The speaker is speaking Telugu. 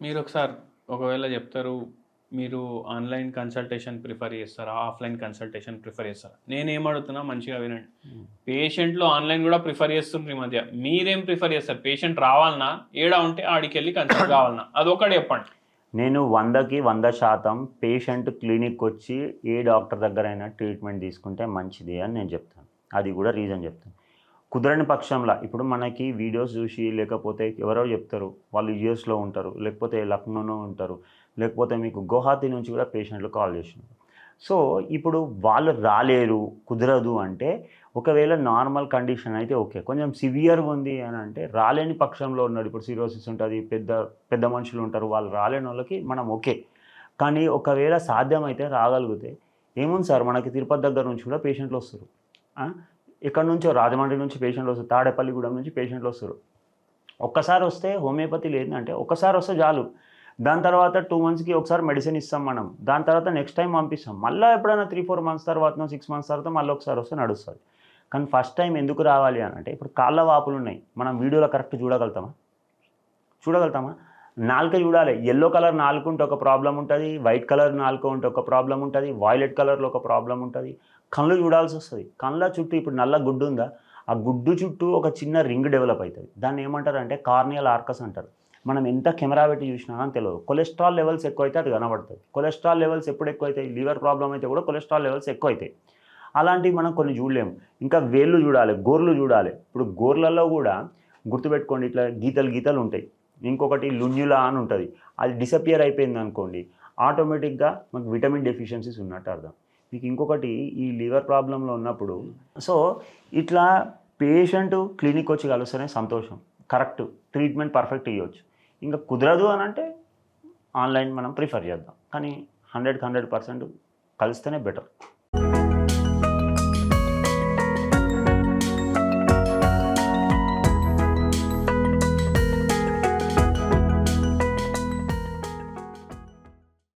మీరొకసారి ఒకవేళ చెప్తారు, మీరు ఆన్‌లైన్ కన్సల్టేషన్ ప్రిఫర్ చేస్తారా? ఆఫ్‌లైన్ కన్సల్టేషన్ ప్రిఫర్ చేస్తారా? నేనేమడుగుతున్నా మంచిగా వినండి. పేషెంట్‌లు ఆన్‌లైన్ గూడా ప్రిఫర్ చేస్తుండ్రు ఈ మధ్య. మీరేం ప్రిఫర్ చేస్తారు? పేషెంట్ రావాలనా? ఏడ ఉంటే ఆడికెళ్ళి కన్సల్ట్ కావాలనా? అదొక్కటి చెప్పండి. నేను 100కి 100% పేషెంట్ క్లినిక్‌కొచ్చి ఏ డాక్టర్ దగ్గరైనా ట్రీట్మెంట్ తీసుకుంటే మంచిది అని నేను చెప్తాను. అది కూడా రీజన్ చెప్తాను. కుదరని పక్షంలో ఇప్పుడు మనకి వీడియోస్ చూసి లేకపోతే ఎవరో చెప్తారు. వాళ్ళు యూఎస్‌లో ఉంటారు. లేకపోతే లక్నోలో ఉంటారు. లేకపోతే మీకు గువాహటి నుంచి కూడా పేషెంట్లు కాల్ చేసినారు. సో, ఇప్పుడు వాళ్ళు రాలేరు, కుదరదు అంటే ఒకవేళ నార్మల్ కండిషన్ అయితే ఓకే. కొంచెం సివియర్‌గా ఉంది అని అంటే రాలేని పక్షంలో ఉన్నాడు. ఇప్పుడు సిరోసిస్ ఉంటది. పెద్ద పెద్ద మనుషులు ఉంటారు. వాళ్ళు రాలేనోళ్ళకి మనం ఓకే. కానీ ఒకవేళ సాధ్యమైతే రాగలిగితే ఏముంది సార్ మనకి తిరుపతి దగ్గర నుంచి కూడా పేషెంట్‌లొస్తారు. ఆ! ఎక్కడి నుంచో రాజమండ్రి నుంచి పేషెంట్‌లొస్తారు. తాడేపల్లిగూడెం నుంచి పేషెంట్‌లొస్తారు. ఒక్కసారి వస్తే హోమియోపతి లేదంటే ఒక్కసారి వస్తే చాలు. దాని తర్వాత 2 మంత్స్‌కి ఒకసారి మెడిసిన్ ఇస్తాం మనం. దాని తర్వాత నెక్స్ట్ టైమ్ పంపిస్తాం. మళ్ళా ఎప్పుడైనా 3, 4 మంత్స్ తర్వాతనో, 6 మంత్స్ తర్వాత మళ్ళీ ఒకసారి వస్తే నడుస్తది. కానీ ఫస్ట్ టైమ్ ఎందుకు రావాలి అనంటే ఇప్పుడు కాళ్ళ వాపులున్నాయి. మనం వీడియోలో కరెక్ట్ చూడగలుగుతామా? చూడగలుగుతామా? నాలుక చూడాలి. యెల్లో కలర్ నాలుక ఉంటే ఒక ప్రాబ్లమ్ ఉంటది. వైట్ కలర్ నాలుక ఉంటే ఒక ప్రాబ్లమ్ ఉంటది. వాయిలెట్ కలర్‌లో ఒక ప్రాబ్లమ్ ఉంటది. కళ్ళు చూడాల్సొస్తది. కళ్ళ చుట్టూ ఇప్పుడు నల్ల గుడ్డు ఉందా? ఆ గుడ్డు చుట్టూ ఒక చిన్న రింగ్ డెవలప్ అయితది. దాన్ని ఏమంటారంటే కార్నియల్ ఆర్కస్ అంటారు. మనం ఎంత కెమెరా పెట్టి చూసినా అని తెలవదు. కొలెస్ట్రాల్ లెవెల్స్ ఎక్కువైతే అది కనబడతది. కొలెస్ట్రాల్ లెవెల్స్ ఎప్పుడు ఎక్కువైతాయి? లివర్ ప్రాబ్లమ్ అయితే కూడా కొలెస్ట్రాల్ లెవెల్స్ ఎక్కువైతాయి. అలాంటివి మనం కొన్ని చూడలేము. ఇంకా వేళ్ళు చూడాలి, గోర్లు చూడాలి. ఇప్పుడు గోర్లలో కూడా గుర్తుపెట్టుకోండి ఇట్లా గీతలు గీతలు ఉంటాయి. ఇంకొకటి లున్యులా అని ఉంటది. అది డిసపియర్ అయిపోయిందనుకోండి, ఆటోమేటిక్‌గా మనకు విటమిన్ డెఫిషియన్సీస్ ఉన్నట్టు అర్థం. మీకు ఇంకొకటి ఈ లివర్ ప్రాబ్లమ్‌లో ఉన్నప్పుడు సో, ఇట్లా పేషెంట్ క్లినిక్‌కొచ్చి కలిస్తేనే సంతోషం. కరెక్ట్ ట్రీట్మెంట్ పర్ఫెక్ట్ ఇయ్యొచ్చు. ఇంక కుదరదు అనంటే ఆన్‌లైన్ మనం ప్రిఫర్ చేద్దాం. కానీ 100కి 100% కలిస్తేనే బెటర్.